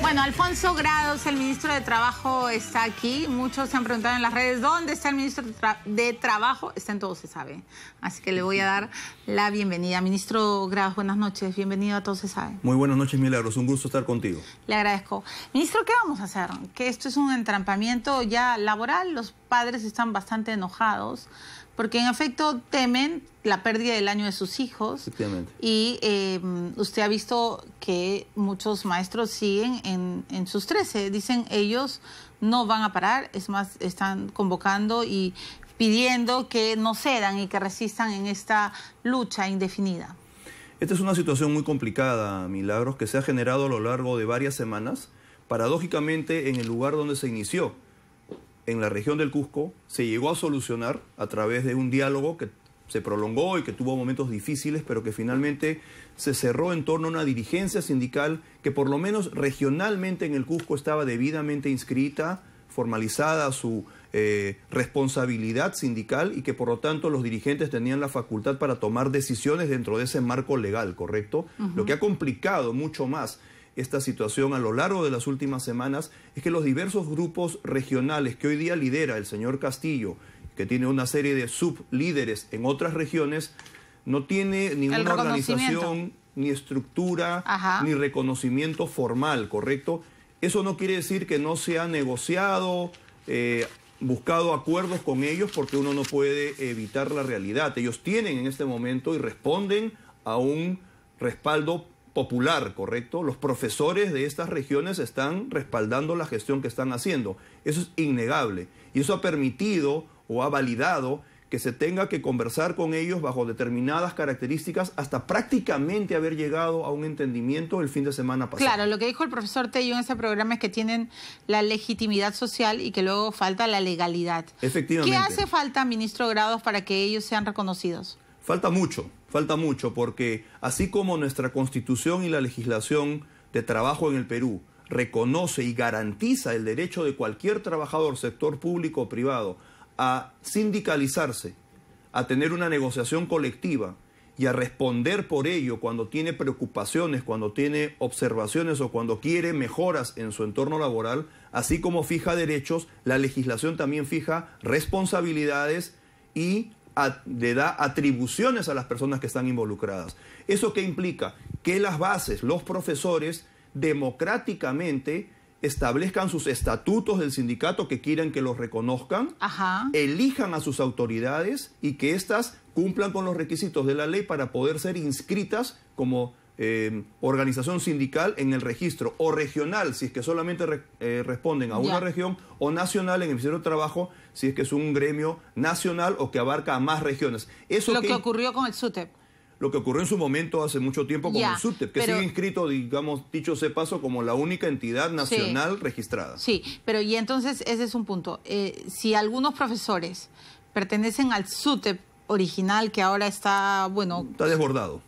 Bueno, Alfonso Grados, el ministro de Trabajo, está aquí. Muchos se han preguntado en las redes, ¿dónde está el ministro de Trabajo? Está en Todo Se Sabe. Así que le voy a dar la bienvenida. Ministro Grados, buenas noches. Bienvenido a Todo Se Sabe. Muy buenas noches, Milagros. Un gusto estar contigo. Le agradezco. Ministro, ¿qué vamos a hacer? Que esto es un entrampamiento ya laboral. Los padres están bastante enojados porque, en efecto, temen la pérdida del año de sus hijos. Efectivamente. Y usted ha visto que muchos maestros siguen en sus 13. Dicen ellos no van a parar, es más, están convocando y pidiendo que no cedan y que resistan en esta lucha indefinida. Esta es una situación muy complicada, Milagros, que se ha generado a lo largo de varias semanas. Paradójicamente, en el lugar donde se inició, en la región del Cusco, se llegó a solucionar a través de un diálogo que se prolongó y que tuvo momentos difíciles, pero que finalmente se cerró en torno a una dirigencia sindical que por lo menos regionalmente en el Cusco estaba debidamente inscrita, formalizada su responsabilidad sindical y que por lo tanto los dirigentes tenían la facultad para tomar decisiones dentro de ese marco legal, ¿correcto? Lo que ha complicado mucho más esta situación a lo largo de las últimas semanas es que los diversos grupos regionales que hoy día lidera el señor Castillo, que tiene una serie de sublíderes en otras regiones, no tiene ninguna organización, ni estructura, ni reconocimiento formal, ¿correcto? Eso no quiere decir que no se ha negociado, buscado acuerdos con ellos, porque uno no puede evitar la realidad. Ellos tienen en este momento y responden a un respaldo popular, ¿correcto? Los profesores de estas regiones están respaldando la gestión que están haciendo. Eso es innegable. Y eso ha permitido o ha validado que se tenga que conversar con ellos bajo determinadas características hasta prácticamente haber llegado a un entendimiento el fin de semana pasado. Claro, lo que dijo el profesor Tello en ese programa es que tienen la legitimidad social y que luego falta la legalidad. Efectivamente. ¿Qué hace falta, ministro Grados, para que ellos sean reconocidos? Falta mucho, porque así como nuestra Constitución y la legislación de trabajo en el Perú reconoce y garantiza el derecho de cualquier trabajador, sector público o privado, a sindicalizarse, a tener una negociación colectiva y a responder por ello cuando tiene preocupaciones, cuando tiene observaciones o cuando quiere mejoras en su entorno laboral, así como fija derechos, la legislación también fija responsabilidades y le da atribuciones a las personas que están involucradas. ¿Eso qué implica? Que las bases, los profesores, democráticamente establezcan sus estatutos del sindicato que quieran que los reconozcan, elijan a sus autoridades y que éstas cumplan con los requisitos de la ley para poder ser inscritas como organización sindical en el registro, o regional, si es que solamente responden a una región, o nacional en el Ministerio de Trabajo, si es que es un gremio nacional o que abarca a más regiones. Eso lo que ocurrió con el SUTEP. Lo que ocurrió en su momento hace mucho tiempo con el SUTEP, que sigue inscrito, digamos, dicho sea paso, como la única entidad nacional registrada. Sí, pero y entonces ese es un punto. Si algunos profesores pertenecen al SUTEP original, que ahora está, bueno... Está desbordado.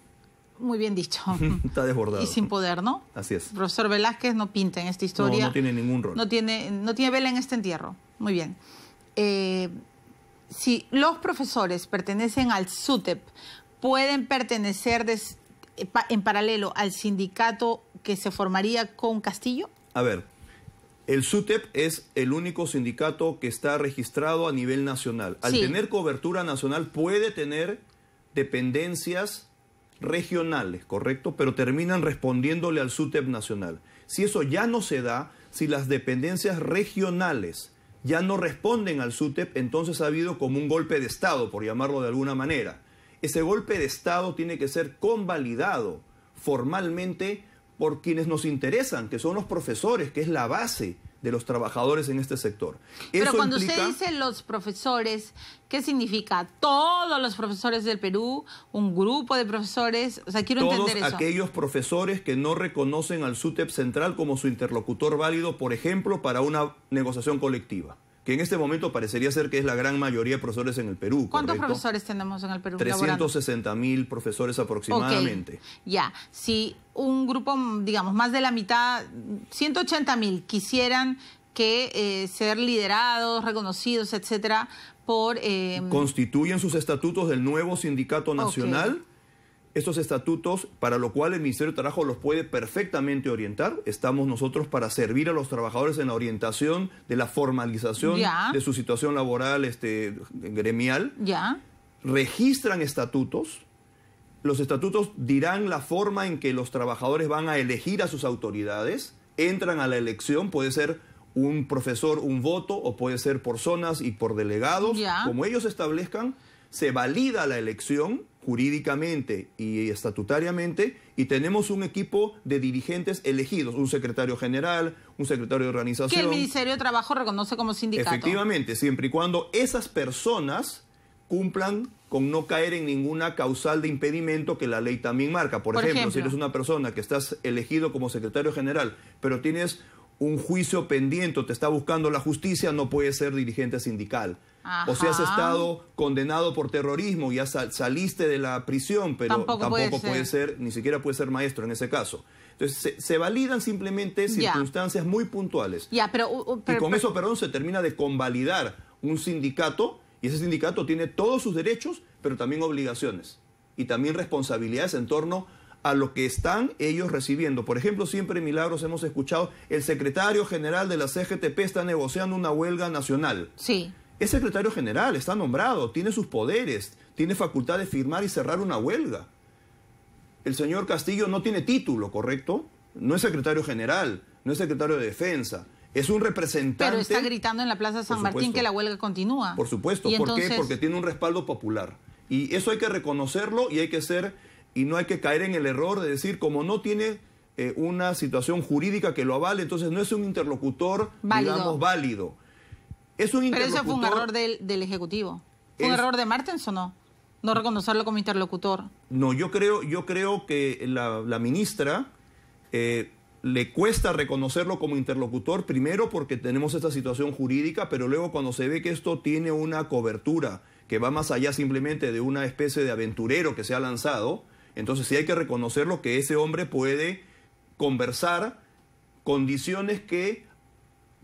Muy bien dicho. Está desbordado. Y sin poder, ¿no? Así es. El profesor Velázquez no pinta en esta historia. No tiene ningún rol. No tiene vela en este entierro. Muy bien. Si los profesores pertenecen al SUTEP, ¿pueden pertenecer en paralelo al sindicato que se formaría con Castillo? A ver, el SUTEP es el único sindicato que está registrado a nivel nacional. Al tener cobertura nacional puede tener dependencias regionales, ¿correcto? Pero terminan respondiéndole al SUTEP nacional. Si eso ya no se da, si las dependencias regionales ya no responden al SUTEP, entonces ha habido como un golpe de Estado, por llamarlo de alguna manera. Ese golpe de Estado tiene que ser convalidado formalmente por quienes nos interesan, que son los profesores, que es la base de los trabajadores en este sector. Pero cuando usted dice los profesores, ¿qué significa? ¿Todos los profesores del Perú? ¿Un grupo de profesores? O sea, quiero entender eso. Todos aquellos profesores que no reconocen al SUTEP central como su interlocutor válido, por ejemplo, para una negociación colectiva. que en este momento parecería ser que es la gran mayoría de profesores en el Perú. ¿Cuántos ¿correcto? profesores tenemos en el Perú? 360.000 profesores aproximadamente. Okay. Ya, si un grupo, digamos, más de la mitad, 180.000 quisieran que ser liderados, reconocidos, etcétera, por... Constituyen sus estatutos del nuevo sindicato nacional. Okay. Estos estatutos, para lo cual el Ministerio de Trabajo los puede perfectamente orientar. Estamos nosotros para servir a los trabajadores en la orientación de la formalización de su situación laboral gremial. Registran estatutos. Los estatutos dirán la forma en que los trabajadores van a elegir a sus autoridades. Entran a la elección, puede ser un profesor, un voto, o puede ser por zonas y por delegados. Como ellos establezcan, se valida la elección jurídicamente y estatutariamente, y tenemos un equipo de dirigentes elegidos, un secretario general, un secretario de organización. Que el Ministerio de Trabajo reconoce como sindicato. Efectivamente, siempre y cuando esas personas cumplan con no caer en ninguna causal de impedimento que la ley también marca. Por ejemplo, si eres una persona que estás elegido como secretario general, pero tienes un juicio pendiente, te está buscando la justicia, no puedes ser dirigente sindical. O si has estado condenado por terrorismo y ya saliste de la prisión, pero tampoco puede ser, ni siquiera puede ser maestro en ese caso. Entonces, se validan simplemente circunstancias muy puntuales. Y con eso, perdón, se termina de convalidar un sindicato, y ese sindicato tiene todos sus derechos, pero también obligaciones y también responsabilidades en torno a lo que están ellos recibiendo. Por ejemplo, siempre en Milagros hemos escuchado, el secretario general de la CGTP está negociando una huelga nacional. Sí. Es secretario general, está nombrado, tiene sus poderes, tiene facultad de firmar y cerrar una huelga. El señor Castillo no tiene título, ¿correcto? No es secretario general, no es secretario de defensa. Es un representante... Pero está gritando en la Plaza San Martín que la huelga continúa. Por supuesto. ¿Por qué? Porque tiene un respaldo popular. Y eso hay que reconocerlo, y hay que ser... Y no hay que caer en el error de decir, como no tiene una situación jurídica que lo avale, entonces no es un interlocutor, digamos, válido. Es un interlocutor... Pero ese fue un error del Ejecutivo. ¿Fue un error de Martens o no? No reconocerlo como interlocutor. No, yo creo que la ministra le cuesta reconocerlo como interlocutor, primero porque tenemos esta situación jurídica, pero luego cuando se ve que esto tiene una cobertura que va más allá simplemente de una especie de aventurero que se ha lanzado, entonces sí hay que reconocerlo, que ese hombre puede conversar condiciones que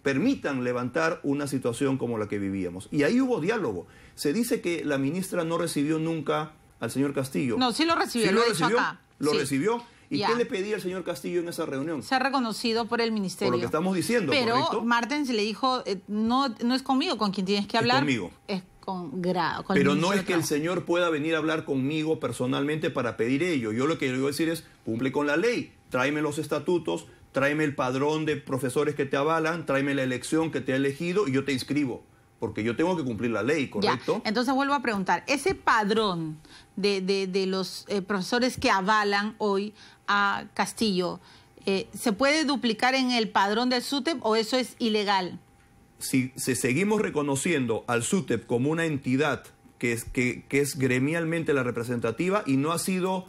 permitan levantar una situación como la que vivíamos. Y ahí hubo diálogo. Se dice que la ministra no recibió nunca al señor Castillo. No, sí lo recibió, ¿Sí lo recibió acá. Lo recibió. ¿Y qué le pedía el señor Castillo en esa reunión? Se ha reconocido por el ministerio. Por lo que estamos diciendo, pero ¿correcto? Martens le dijo, no es conmigo con quien tienes que hablar. Es conmigo. Es con pero no es que el señor pueda venir a hablar conmigo personalmente para pedir ello. Yo lo que le voy a decir es, cumple con la ley, tráeme los estatutos, tráeme el padrón de profesores que te avalan, tráeme la elección que te ha elegido y yo te inscribo. Porque yo tengo que cumplir la ley, ¿correcto? Ya. Entonces vuelvo a preguntar, ese padrón de los profesores que avalan hoy a Castillo, ¿se puede duplicar en el padrón del SUTEP o eso es ilegal? Si seguimos reconociendo al SUTEP como una entidad que es gremialmente la representativa y no ha sido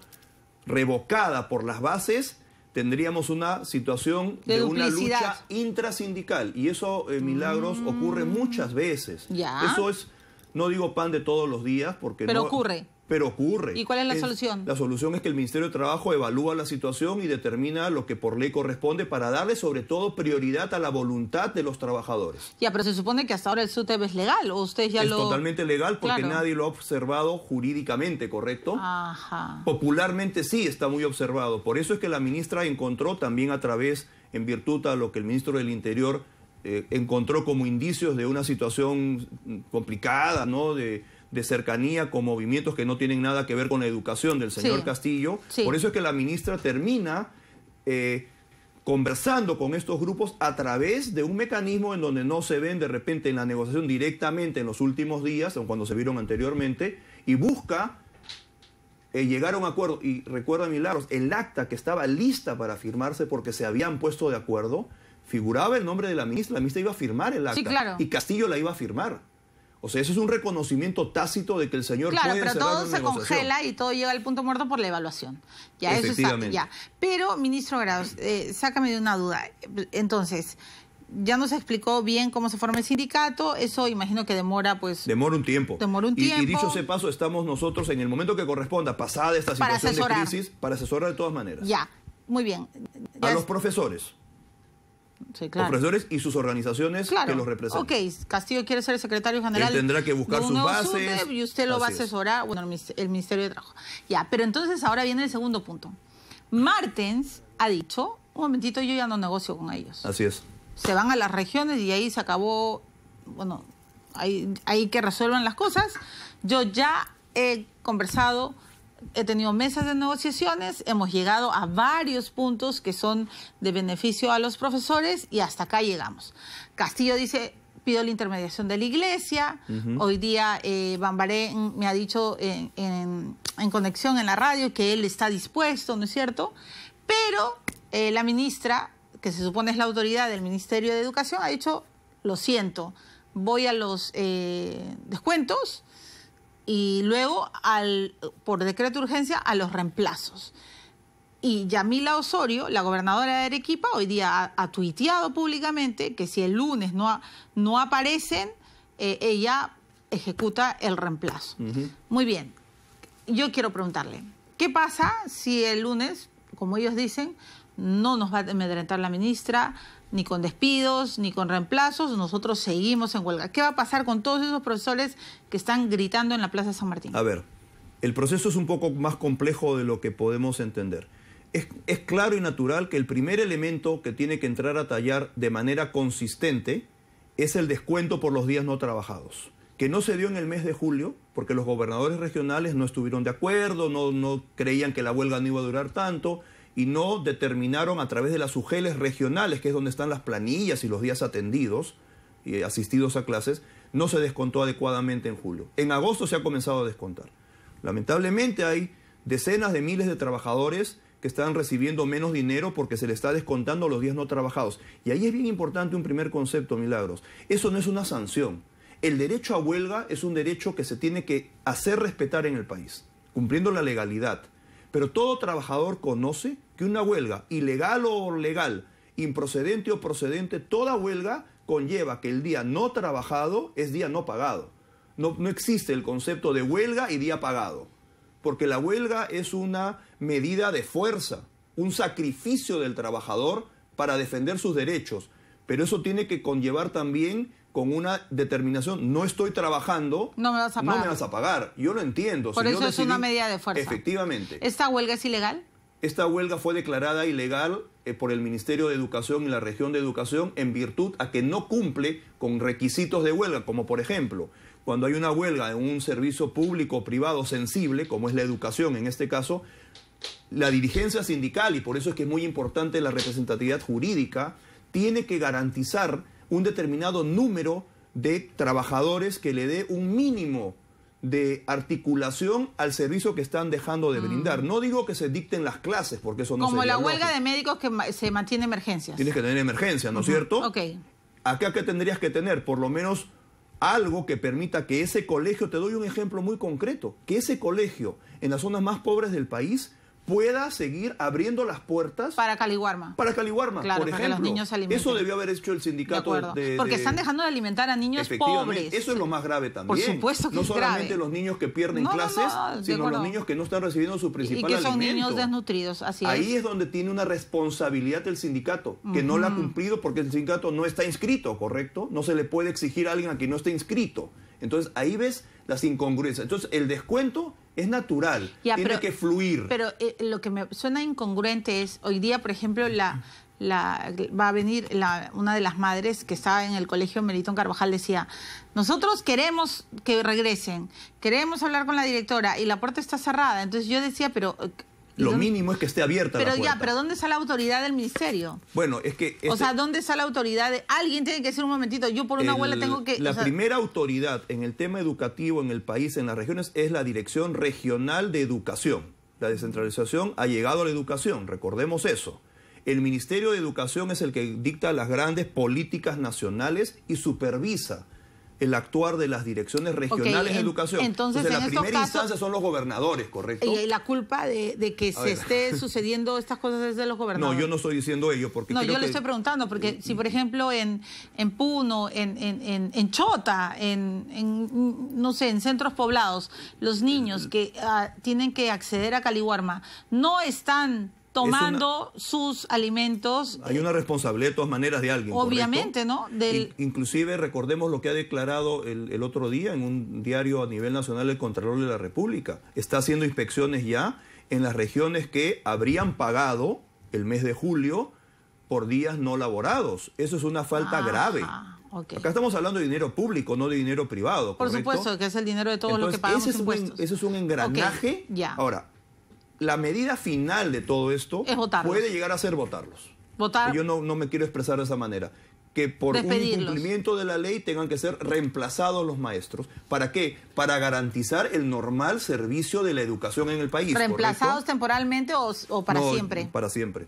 revocada por las bases, tendríamos una situación de una lucha intrasindical. Y eso, Milagros, ocurre muchas veces. Eso es, no digo pan de todos los días, porque pero ocurre. Pero ocurre. ¿Y cuál es la solución? La solución es que el Ministerio de Trabajo evalúa la situación y determina lo que por ley corresponde para darle sobre todo prioridad a la voluntad de los trabajadores. Ya, pero se supone que hasta ahora el SUTEP es legal, ¿o usted ya es totalmente legal porque nadie lo ha observado jurídicamente, ¿correcto? Ajá. Popularmente sí está muy observado. Por eso es que la ministra encontró también a través, en virtud a lo que el ministro del Interior encontró como indicios de una situación complicada, ¿no?, de cercanía con movimientos que no tienen nada que ver con la educación del señor Castillo. Por eso es que la ministra termina conversando con estos grupos a través de un mecanismo en donde no se ven de repente en la negociación directamente en los últimos días, o cuando se vieron anteriormente, y busca llegar a un acuerdo. Y recuerda, Milagros, el acta que estaba lista para firmarse porque se habían puesto de acuerdo, figuraba el nombre de la ministra iba a firmar el acta, y Castillo la iba a firmar. O sea, eso es un reconocimiento tácito de que el señor puede cerrar una negociación. Claro, pero todo se congela y todo llega al punto muerto por la evaluación. Ya, eso está, ya. Pero, ministro Granados, sácame de una duda. Entonces, ya nos explicó bien cómo se forma el sindicato. Eso imagino que demora, pues... Demora un tiempo. Demora un tiempo. Y dicho sea paso, estamos nosotros en el momento que corresponda, pasada esta situación de crisis, para asesorar de todas maneras. Ya, muy bien. A los profesores. Sí, claro. Los profesores y sus organizaciones que los representan. Ok, Castillo quiere ser el secretario general. Él tendrá que buscar sus bases. Y usted lo va a asesorar, bueno, el Ministerio de Trabajo. Ya, pero entonces ahora viene el segundo punto. Martens ha dicho, un momentito, yo ya no negocio con ellos. Así es. Se van a las regiones y ahí se acabó, bueno, ahí que resuelvan las cosas. Yo ya he conversado, he tenido mesas de negociaciones, hemos llegado a varios puntos que son de beneficio a los profesores y hasta acá llegamos. Castillo dice, pido la intermediación de la iglesia. Hoy día Bambaré me ha dicho en conexión en la radio que él está dispuesto, ¿no es cierto? Pero la ministra, que se supone es la autoridad del Ministerio de Educación, ha dicho, lo siento, voy a los descuentos y luego, por decreto de urgencia, a los reemplazos. Y Yamila Osorio, la gobernadora de Arequipa, hoy día ha tuiteado públicamente que si el lunes no aparecen, ella ejecuta el reemplazo. Muy bien, yo quiero preguntarle, ¿qué pasa si el lunes, como ellos dicen, no nos va a amedrentar la ministra, ni con despidos, ni con reemplazos, nosotros seguimos en huelga? ¿Qué va a pasar con todos esos profesores que están gritando en la Plaza San Martín? A ver, el proceso es un poco más complejo de lo que podemos entender. Es claro y natural que el primer elemento que tiene que entrar a tallar de manera consistente es el descuento por los días no trabajados, que no se dio en el mes de julio porque los gobernadores regionales no estuvieron de acuerdo, no creían que la huelga no iba a durar tanto y no determinaron a través de las UGELes regionales, que es donde están las planillas y los días atendidos y asistidos a clases, no se descontó adecuadamente en julio. En agosto se ha comenzado a descontar. Lamentablemente hay decenas de miles de trabajadores que están recibiendo menos dinero porque se le está descontando los días no trabajados. Y ahí es bien importante un primer concepto, Milagros. Eso no es una sanción. El derecho a huelga es un derecho que se tiene que hacer respetar en el país, cumpliendo la legalidad. Pero todo trabajador conoce que una huelga, ilegal o legal, improcedente o procedente, toda huelga conlleva que el día no trabajado es día no pagado. No existe el concepto de huelga y día pagado, porque la huelga es una medida de fuerza, un sacrificio del trabajador para defender sus derechos. Pero eso tiene que conllevar también con una determinación: no estoy trabajando, no me vas a pagar. No me vas a pagar. Yo lo entiendo. Por eso es una medida de fuerza. Efectivamente. ¿Esta huelga es ilegal? Esta huelga fue declarada ilegal por el Ministerio de Educación y la Región de Educación en virtud a que no cumple con requisitos de huelga, como por ejemplo, cuando hay una huelga en un servicio público o privado sensible, como es la educación en este caso, la dirigencia sindical, y por eso es que es muy importante la representatividad jurídica, tiene que garantizar un determinado número de trabajadores que le dé un mínimo de articulación al servicio que están dejando de brindar. No digo que se dicten las clases, porque eso no como sería la huelga lógico. De médicos que se mantiene emergencias. Tienes que tener emergencia, ¿no es cierto? Ok. Acá, ¿qué tendrías que tener? Por lo menos algo que permita que ese colegio, te doy un ejemplo muy concreto, que ese colegio en las zonas más pobres del país pueda seguir abriendo las puertas para Caliwarma. Para Caliwarma, claro, por ejemplo. Para que los niños se alimenten. Eso debió haber hecho el sindicato porque están dejando de alimentar a niños pobres. Eso es lo más grave también. Por supuesto que no es solamente grave. Los niños que pierden clases, sino los niños que no están recibiendo su principal alimento. Y que son niños desnutridos, así es. Ahí es donde tiene una responsabilidad el sindicato, que no la ha cumplido porque el sindicato no está inscrito, ¿correcto? No se le puede exigir a alguien a quien no esté inscrito. Entonces ahí ves las incongruencias. Entonces el descuento es natural, tiene que fluir. Pero lo que me suena incongruente es, hoy día, por ejemplo, va a venir una de las madres que estaba en el colegio Melitón Carvajal, decía, nosotros queremos que regresen, queremos hablar con la directora y la puerta está cerrada. Entonces yo decía, pero... Lo mínimo es que esté abierta la puerta. Pero ¿dónde está la autoridad del ministerio? Bueno, es que... O sea, ¿dónde está la autoridad? Alguien tiene que decir un momentito, yo por una huelga tengo que... La primera autoridad en el tema educativo en el país, en las regiones, es la Dirección Regional de Educación. La descentralización ha llegado a la educación, recordemos eso. El Ministerio de Educación es el que dicta las grandes políticas nacionales y supervisa el actuar de las direcciones regionales de educación. Entonces la en primera casos, instancia son los gobernadores, ¿correcto? Y la culpa de que se esté sucediendo estas cosas es de los gobernadores. No, yo no estoy diciendo ello, porque no, creo yo le estoy preguntando, porque si por ejemplo en Puno, en Chota, no sé, en centros poblados, los niños que tienen que acceder a Caliwarma no están tomando sus alimentos. Hay una responsabilidad de todas maneras de alguien. Obviamente, ¿correcto? ¿no? Inclusive recordemos lo que ha declarado el otro día en un diario a nivel nacional el Contralor de la República. Está haciendo inspecciones ya en las regiones que habrían pagado el mes de julio por días no laborados. Eso es una falta grave. Okay. Acá estamos hablando de dinero público, no de dinero privado, ¿correcto? Por supuesto, que es el dinero de todos los que pagamos impuestos. Ese es un engranaje. Okay, ya. Ahora, la medida final de todo esto puede llegar a ser votarlos. Yo no me quiero expresar de esa manera. Que por un incumplimiento de la ley tengan que ser reemplazados los maestros. ¿Para qué? Para garantizar el normal servicio de la educación en el país. ¿Reemplazados temporalmente o para siempre? Para siempre.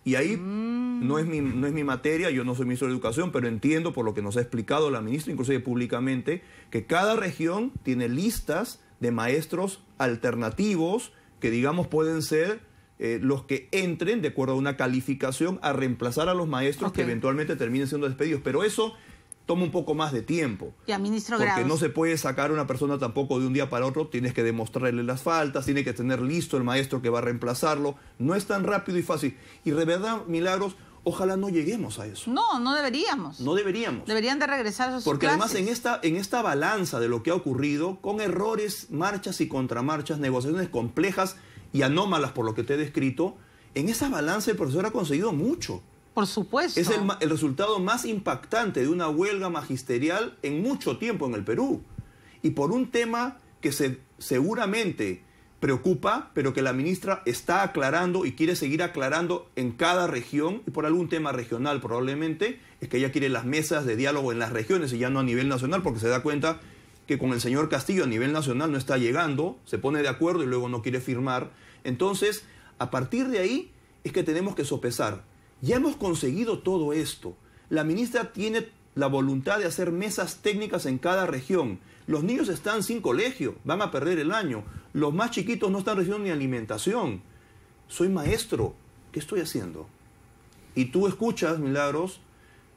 Y ahí no es mi materia, yo no soy ministro de Educación, pero entiendo por lo que nos ha explicado la ministra, inclusive públicamente, que cada región tiene listas de maestros alternativos que digamos pueden ser los que entren de acuerdo a una calificación a reemplazar a los maestros que eventualmente terminen siendo despedidos. Pero eso toma un poco más de tiempo. Ya, ministro Porque Grados. no se puede sacar a una persona tampoco de un día para otro, tienes que demostrarle las faltas, tiene que tener listo el maestro que va a reemplazarlo. No es tan rápido y fácil. Y de verdad, Milagros, ojalá no lleguemos a eso. No deberíamos. No deberíamos. Deberían de regresar a sus Porque clases. Además en esta balanza de lo que ha ocurrido, con errores, marchas y contramarchas, negociaciones complejas y anómalas por lo que te he descrito, en esa balanza el profesor ha conseguido mucho. Por supuesto. Es el resultado más impactante de una huelga magisterial en mucho tiempo en el Perú. Y por un tema que seguramente preocupa, pero que la ministra está aclarando y quiere seguir aclarando en cada región, y por algún tema regional probablemente, es que ella quiere las mesas de diálogo en las regiones y ya no a nivel nacional, porque se da cuenta que con el señor Castillo a nivel nacional no está llegando, se pone de acuerdo y luego no quiere firmar. Entonces, a partir de ahí es que tenemos que sopesar. Ya hemos conseguido todo esto. La ministra tiene la voluntad de hacer mesas técnicas en cada región. Los niños están sin colegio, van a perder el año. Los más chiquitos no están recibiendo ni alimentación. Soy maestro, ¿qué estoy haciendo? Y tú escuchas, Milagros,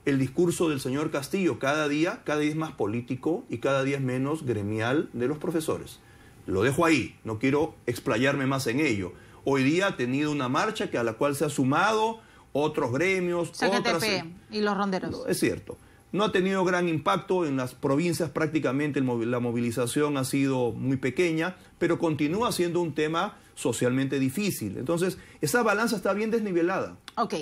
el discurso del señor Castillo cada día es más político y cada día es menos gremial de los profesores. Lo dejo ahí, no quiero explayarme más en ello. Hoy día ha tenido una marcha a la cual se ha sumado otros gremios. CGTP y los ronderos. No, es cierto. No ha tenido gran impacto en las provincias, prácticamente la movilización ha sido muy pequeña, pero continúa siendo un tema socialmente difícil. Entonces, esa balanza está bien desnivelada.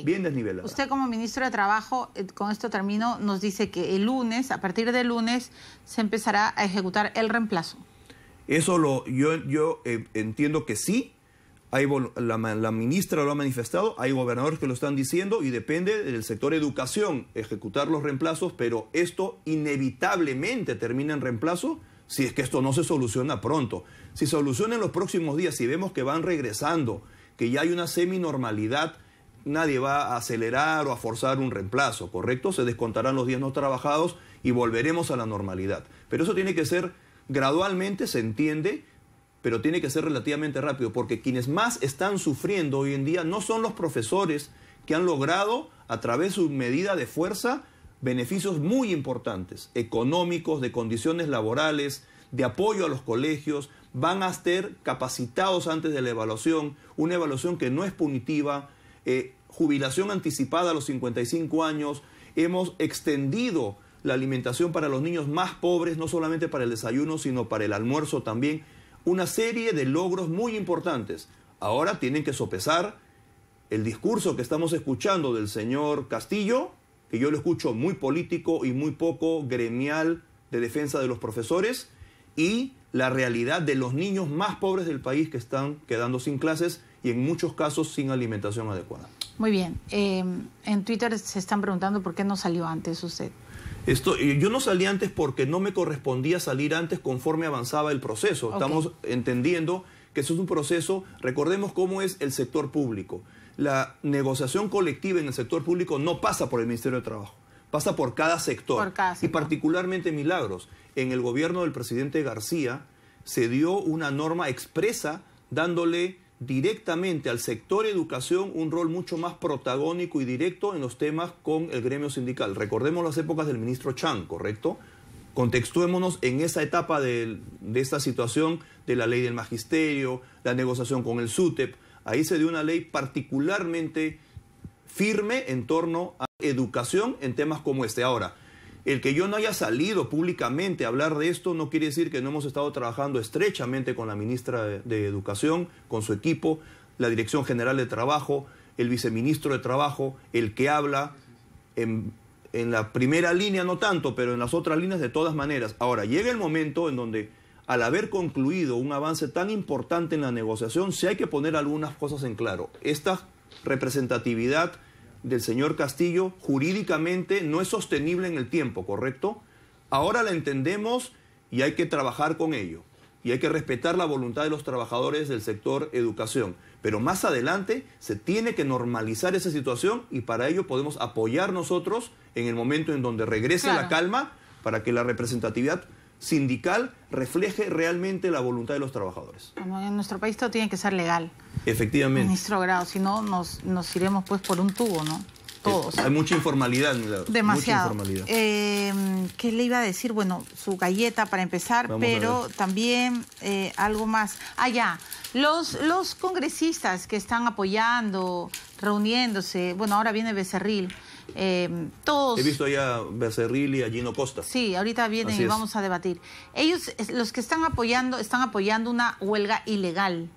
Bien desnivelada. Usted como ministro de Trabajo, con esto termino, nos dice que el lunes, a partir del lunes, se empezará a ejecutar el reemplazo. Eso yo entiendo que sí. La ministra lo ha manifestado, hay gobernadores que lo están diciendo y depende del sector educación ejecutar los reemplazos, pero esto inevitablemente termina en reemplazo si es que esto no se soluciona pronto. Si se soluciona en los próximos días, si vemos que van regresando, que ya hay una seminormalidad, nadie va a acelerar o a forzar un reemplazo, ¿correcto? Se descontarán los días no trabajados y volveremos a la normalidad. Pero eso tiene que ser gradualmente, se entiende, pero tiene que ser relativamente rápido, porque quienes más están sufriendo hoy en día no son los profesores que han logrado, a través de su medida de fuerza, beneficios muy importantes, económicos, de condiciones laborales, de apoyo a los colegios, van a estar capacitados antes de la evaluación, una evaluación que no es punitiva, jubilación anticipada a los 55 años, hemos extendido la alimentación para los niños más pobres, no solamente para el desayuno, sino para el almuerzo también. Una serie de logros muy importantes. Ahora tienen que sopesar el discurso que estamos escuchando del señor Castillo, que yo lo escucho muy político y muy poco gremial de defensa de los profesores, y la realidad de los niños más pobres del país que están quedando sin clases y en muchos casos sin alimentación adecuada. Muy bien. En Twitter se están preguntando por qué no salió antes usted. Yo no salí antes porque no me correspondía salir antes conforme avanzaba el proceso. Estamos entendiendo que eso es un proceso, recordemos cómo es el sector público. La negociación colectiva en el sector público no pasa por el Ministerio de Trabajo, pasa por cada sector. Por cada sector. Y particularmente Milagros. En el gobierno del presidente García se dio una norma expresa dándole directamente al sector educación un rol mucho más protagónico y directo en los temas con el gremio sindical. Recordemos las épocas del ministro Chang, ¿correcto? Contextuémonos en esa etapa de esta situación de la ley del magisterio, la negociación con el SUTEP. Ahí se dio una ley particularmente firme en torno a educación en temas como este. Ahora, el que yo no haya salido públicamente a hablar de esto no quiere decir que no hemos estado trabajando estrechamente con la ministra de Educación, con su equipo, la Dirección General de Trabajo, el viceministro de Trabajo, el que habla en la primera línea no tanto, pero en las otras líneas de todas maneras. Ahora, llega el momento en donde, al haber concluido un avance tan importante en la negociación, sí hay que poner algunas cosas en claro. Esta representatividad del señor Castillo jurídicamente no es sostenible en el tiempo, ¿correcto? Ahora la entendemos y hay que trabajar con ello. Y hay que respetar la voluntad de los trabajadores del sector educación. Pero más adelante se tiene que normalizar esa situación y para ello podemos apoyar nosotros en el momento en donde regrese la calma para que la representatividad sindical refleje realmente la voluntad de los trabajadores. Bueno, en nuestro país todo tiene que ser legal. Efectivamente. Ministro Grau, si no nos iremos pues por un tubo, ¿no? Todos. Hay mucha informalidad, Milagros. Demasiado. Mucha informalidad. ¿Qué le iba a decir? Bueno, su galleta para empezar, pero también algo más. Ya. Los congresistas que están apoyando, reuniéndose, bueno, ahora viene Becerril, todos... He visto ya a Becerril y a Gino Costa. Sí, ahorita vienen y vamos a debatir. Ellos, los que están apoyando una huelga ilegal.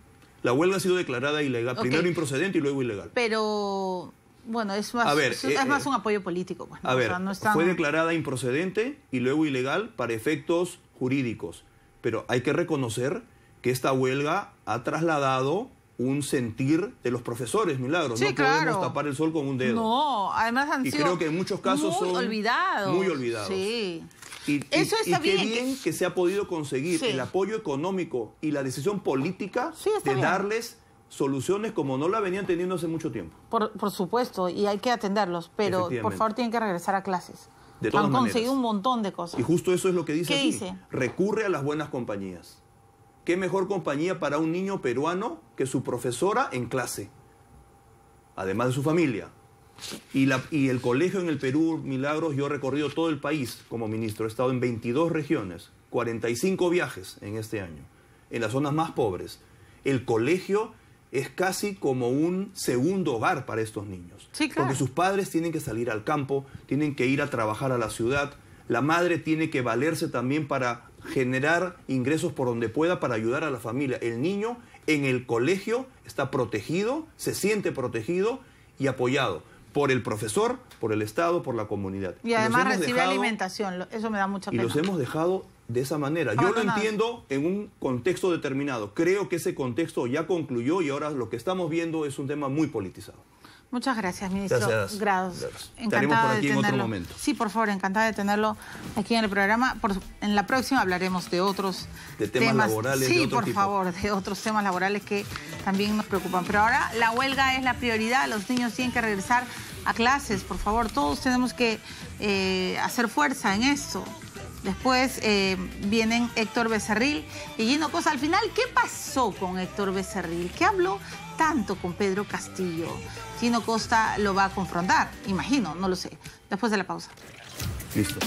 La huelga ha sido declarada ilegal, primero improcedente y luego ilegal. Pero... Bueno, es más un apoyo político. Pues, ¿no? A ver, o sea, no están... fue declarada improcedente y luego ilegal para efectos jurídicos. Pero hay que reconocer que esta huelga ha trasladado un sentir de los profesores, Milagros. Sí, no podemos tapar el sol con un dedo. No, además han sido creo que en muchos casos muy olvidados. Muy olvidados. Sí. Eso está bien. Qué bien que se ha podido conseguir el apoyo económico y la decisión política de darles soluciones como no la venían teniendo hace mucho tiempo. Por supuesto, y hay que atenderlos, pero por favor tienen que regresar a clases. De todas maneras. Han conseguido un montón de cosas. Y justo eso es lo que dice ¿Qué aquí. dice? Recurre a las buenas compañías. ¿Qué mejor compañía para un niño peruano que su profesora en clase? Además de su familia. Y el colegio en el Perú, Milagros, yo he recorrido todo el país como ministro. He estado en 22 regiones, 45 viajes en este año, en las zonas más pobres. El colegio es casi como un segundo hogar para estos niños. Sí, claro. Porque sus padres tienen que salir al campo, tienen que ir a trabajar a la ciudad. La madre tiene que valerse también para generar ingresos por donde pueda para ayudar a la familia. El niño en el colegio está protegido, se siente protegido y apoyado por el profesor, por el Estado, por la comunidad. Y además recibe alimentación, eso me da mucha pena. Y los hemos dejado de esa manera. Yo lo entiendo en un contexto determinado. Creo que ese contexto ya concluyó y ahora lo que estamos viendo es un tema muy politizado. Muchas gracias, ministro. Gracias. Grados. Estaremos por aquí en otro momento. Sí, por favor, encantada de tenerlo aquí en el programa. En la próxima hablaremos de otros temas laborales. Sí, de otro por tipo. favor, de otros temas laborales que también nos preocupan. Pero ahora la huelga es la prioridad. Los niños tienen que regresar a clases. Por favor, todos tenemos que hacer fuerza en esto. Después vienen Héctor Becerril y Gino Costa. Al final, ¿qué pasó con Héctor Becerril? ¿Qué habló tanto con Pedro Castillo? Gino Costa lo va a confrontar, imagino, no lo sé. Después de la pausa. Listo.